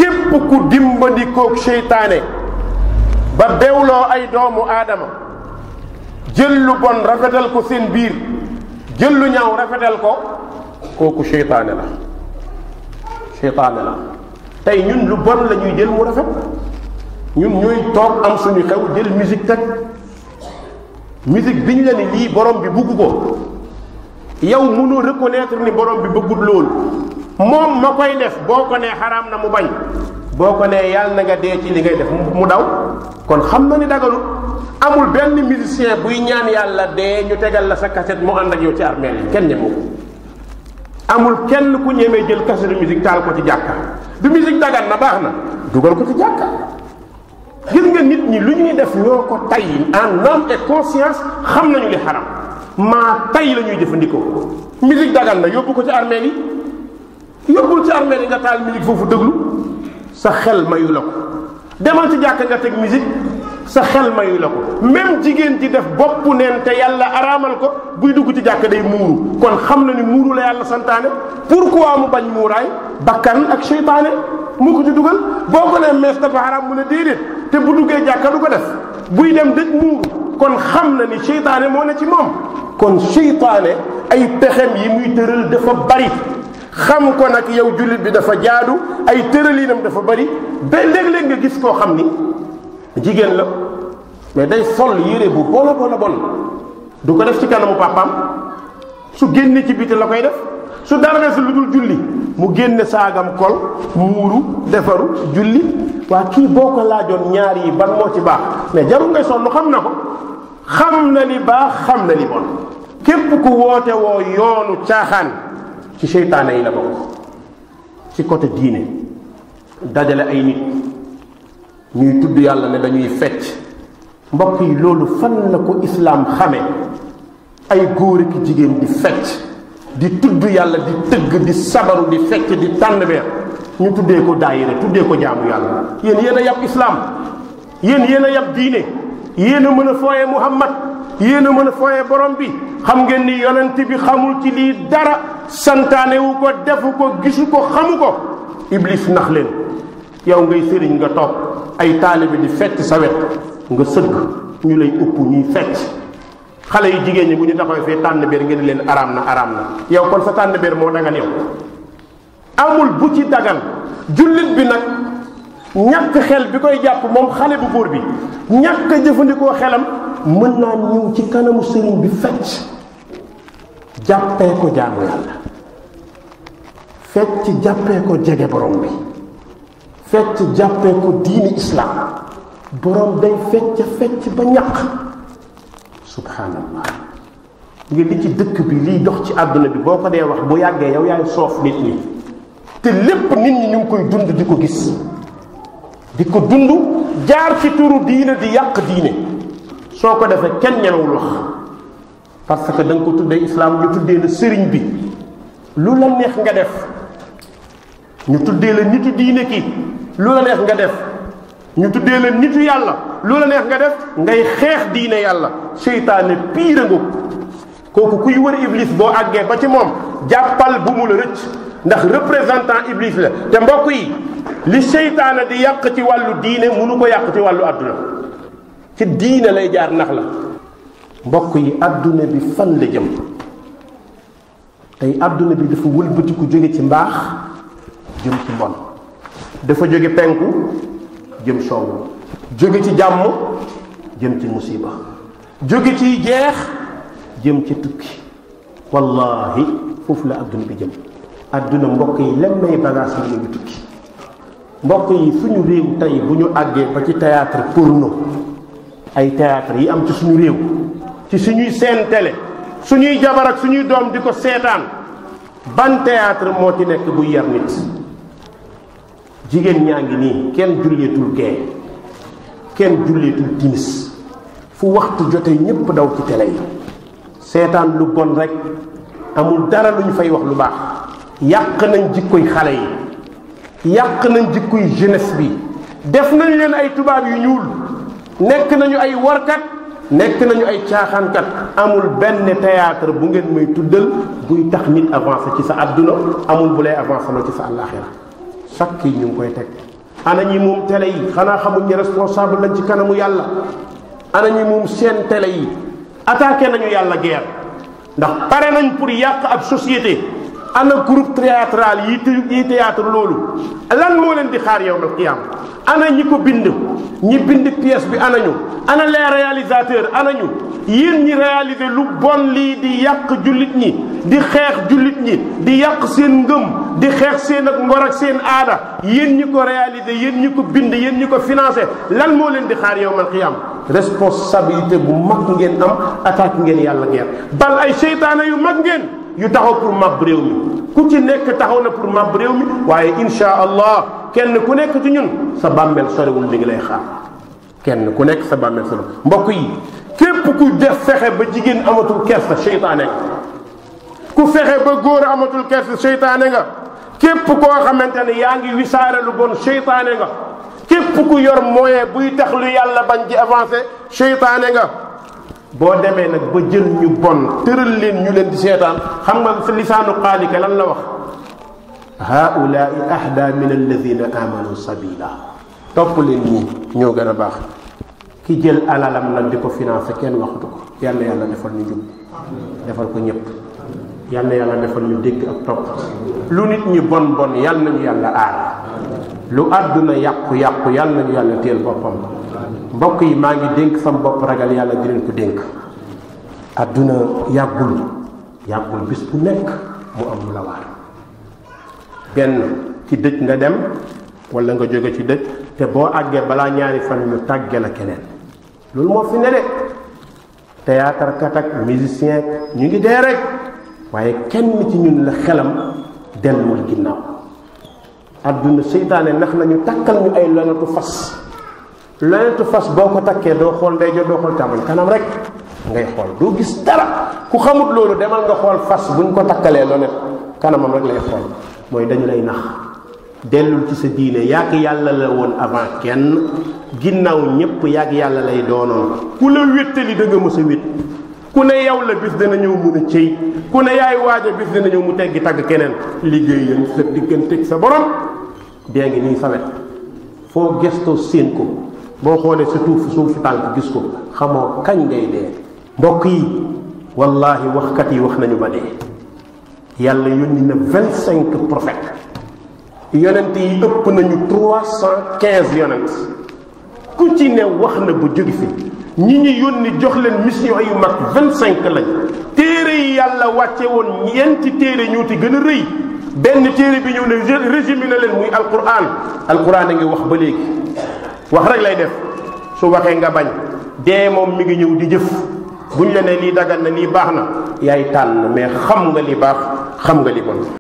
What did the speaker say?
képp ku dimbandikoog seytaane ba bewloo ay doomu aadama jël lu bon rafetal ko seen biir jël lu ñaaw rafetal ko kooku seytaane la tey ñun lu bon la ñuy jël mu rafet ñun ñooy toog am suñu xew jël musique teg musique biñ la ni lii borom bi bugg ko yow mënoo reconnaître ni borom bi bëggut loolu moom ma koy def boo ko nee xaraam na mu bañ boo ko nee yàlla na nga dee ci li ngay def mu daw kon xam na ni dagalu amul benn musicien buy ñaan yàlla dee ñu tegal la sa cassette mu ànd ak yow ci armeel yi kenn ñemewu amul kenn ku ñemee jël cassette musique taal ko ci jàkka du musique dagan na baax na dugal ko ci jàkka gis nga nit ñi lu ñuy def ñoo ko tay en âme et conscience xam nañu li xaram maa tay la ñuy jëfandikoo musique dagan na yóbbu ko ci armeel yi yóbbul ci armeel yi nga taal musique foofu déglu sa xel mayu la ko demal ci jàkka nga teg musique sa xel mayu la ko même jigéen ci def bopp neen te yàlla araamal ko buy dugg ci jàkka day muuru kon xam na ni muuru la yàlla santaane pourquoi mu bañ muuraay bakkan ak seytaane mu ko ci dugal boo ko nee mees dafa xaraam mu ne déedéet te bu duggee jàkka du ko def buy dem dëj muuru kon xam na ni seytaane moo ne ci moom kon seytaane ay pexem yi muy tëral dafa bari xam ko nag yow jullit bi dafa jaadu ay tëralinam dafa bari ba léeg-léeg nga gis koo xam ni jigéen la mais day sol yére bu bona bon du ko def ci kanamu papaam su génne ci biti la koy def su dara ne su lu dul julli mu génne saagam kol muuru defaru julli waa kii boo ko laajoon ñaar yi ban moo ci baax mais jarul ngay sonn xam na ko xam na li baax xam na li bon képp ku woote woo yoonu caaxaan ci seytaane yi la bokk ci côté diine dajale ay nit ñuy tudd yàlla ne dañuy fecc mbokk yi loolu fan la ko islaam xame ay góor ak jigéen di fecc di tudd yàlla di tëgg di sabaru di fecc di tànn beer ñu tuddee ko daayira tuddee ko jaamu yàlla yéen a yab islaam yéen a yab diine yéen a mën a fooye muhammad yéen a mën a fooye borom bi xam ngeen ni yonent bi xamul ci lii dara santaane wu ko defu ko gisu ko xamu ko iblis nax leen yow ngay sëriñ nga toog ay taalibe di fecc sa wet nga sëgg ñu lay ëpp ñuy fecc xale yu jigéen ñi bu ñu taxawee fee tànn béer ngeen leen araam na yow kon sa tànn béer moo dagan yow amul bu ci dagan jullit bi nag ñàkk xel bi koy jàpp moom xale bu góor bi ñàkk a jëfandikoo xelam mën naa ñëw ci kanamu sëriñ bi fecc jàppee ko jaamu yàlla fecc jàppee ko jege borom bi fecc jàppee ko diini islaam borom day fecc ba ñaq subhanallah nga li ci dëkk bi liy dox ci àdduna bi boo ko dee wax bu yàggee yow yaay soof nit ñi te lépp nit ñi ñu ngi koy dund di ko gis di ko dund jaar ci turu diine di yàq diine soo ko defee kenn ñemewul wax parce que da nga ko tuddee islaam ñu tuddee la sëriñ bi lu la neex nga def ñu tuddee la nitu diine ki lu la neex nga def ñu tuddee la nitu yàlla lu la neex nga def ngay xeex diine yàlla seytaane piira nga kooku kuy wër iblis boo àggee ba ci moom jàppal bu mu la rëcc ndax représentant iblis la te mbokk yi li seytaane di yàq ci wàllu diine mënu ko yàq ci wàllu àdduna ci diine lay jaar nax la mbokk yi àdduna bi fan la jëm tey àdduna bi dafa wëlbatiku jóge ci mbaax jëm ci mbon dafa jóge penku jëm soowu jóge ci jàmm jëm ci musiba jóge ci jeex jëm ci tukki wallahi foofu la àdduna bi jëm àdduna mbokk yi lem may bagage yi ngi tukki mbokk yi suñu réew tey bu ñu àggee ba ci théâtre porno ay théâtre yi am ci suñu réew ci suñuy seen télé suñuy jabar ak suñuy doom di ko seetaan ban théâtre moo ci nekk buy yar nit jigéen ñaa ngi nii kenn julleetul gee kenn julleetul timis fu waxtu jotee ñépp daw ci télé yi seetaan lu bon rek amul dara lu ñu fay wax lu baax yàq nañ jikkoy xale yi yàq nañ jikkoy jeunesse bi def nañ leen ay tubaab yu ñuul nekk nañu ay warkat nekk nañu ay caaxaankat amul benn théâtre bu ngeen may tuddal buy tax nit avancé ci sa adduna amul bu lay avancé la ci sa àllaaxira chaque yi ñu ngi koy teg ana ñi moom télé yi xanaa xamuñ ñi responsable lañ ci kanamu yàlla ana ñi moom seen télé yi attaqué nañu yàlla guerre ndax pare nañ pour yàq ab société ana groupe théâtral yi théâtre loolu lan moo leen di xaar yawmal qiyaama ana ñi ko bind ñi bind pièce bi anañu ana les réalisateurs anañu yéen ñi réaliser lu bon lii di yàq jullit ñi di xeex jullit ñi di yàq seen ngëm di xeex seen ak ngor ak seen aada yéen ñi ko réaliser yéen ñi ko bind yéen ñi ko financé lan moo leen di xaar yawmal qiyaama responsabilité bu mag ngeen am attaque ngeen yàlla guerre bal ay seytaane yu mag ngeen yu taxaw pour mab réew mi ku ci nekk taxaw na pour mab réew mi waaye insha allah kenn ku nekk ci ñun sa bàmmeel sorewul mi ngi lay xaar kenn ku nekk sa bàmmeel sorewul mbokk yi képp ku def fexe ba jigéen amatul kersa seytaane nga ku fexe ba góor amatul kersa seytaane nga képp koo xamante ne yaa ngi wisaare lu bon seytaane nga képp ku yor moyen buy tax lu yàlla bañ ci avancé seytaane nga boo demee nag ba jël ñu bon tëral leen ñu leen di seetaan xam nga sa lisaanu xaalika lan la wax haulaai ahda min alladina amanu sabila topp leen ñii ñoo gën a baax ki jël alalam nag di ko financé kenn waxatu ko yàlla yàlla defal ñu jub defal ko ñëpp yàlla yàlla defal ñu dégg ak topp lu nit ñi bon bon yàlla nañu yàlla aar lu àdduna yàqu-yàqu yàlla nañu yàlla téel boppam mbokk yi maa ngi dénk sam bopp ragal yàlla di leen ko dénk àdduna yàggul bis bu nekk mu am lu la waar benn ci dëj nga dem wala nga jóge ci dëj te boo àggee balaa ñaari fan ñu tàgge la keneen loolu moo fi ne de théâtre kat ak musicien ñu ngi dee rek waaye kenn ci ñun la xelam delluwul ginnaaw àdduna seytaane nax nañu takkal ñu ay lonetu fas boo ko takkee doo xool ndeyjoor doo xool càmmoñ kanam rek ngay xool doo gis dara ku xamut loolu demal nga xool fas buñ ko takkalee lonet kanamam rek lay xool mooy dañu lay nax dellul ci sa diine yàgg yàlla la woon avant kenn ginnaaw ñépp yàgg yàlla lay doonoon ku la wéttali da nga mës a wét ku ne yow la bis dana ñëw mun a cëy ku ne yaay waaja bis dana ñëw mu teggi tagg keneen liggéey yéen sa digganteeg sa borom dee ngi nii sawet foo gestoo séen ko boo xoolee sa suufu tànk gis ko xamoo kañ ngay dee mbokk yi wallahi waxkat yi wax nañu ba dee yàlla yónni na 25 prophètes yonent yi ëpp nañu 315 yonent ku ci ne wax na ba jóge fi ñi ñu yónni jox leen mission yu mag 25 lañ téere yi yàlla wàcce woon ñeenti téere ñoo ci gën a rëy benn téere bi ñëw ne résumé na leen muy alquran a ngi wax ba léegi wax rek lay def su waxee nga bañ dee moom mi ngi ñëw di jëf buñ la ne lii dagan na lii baax na yaay tànn mais xam nga li baax xam nga li bon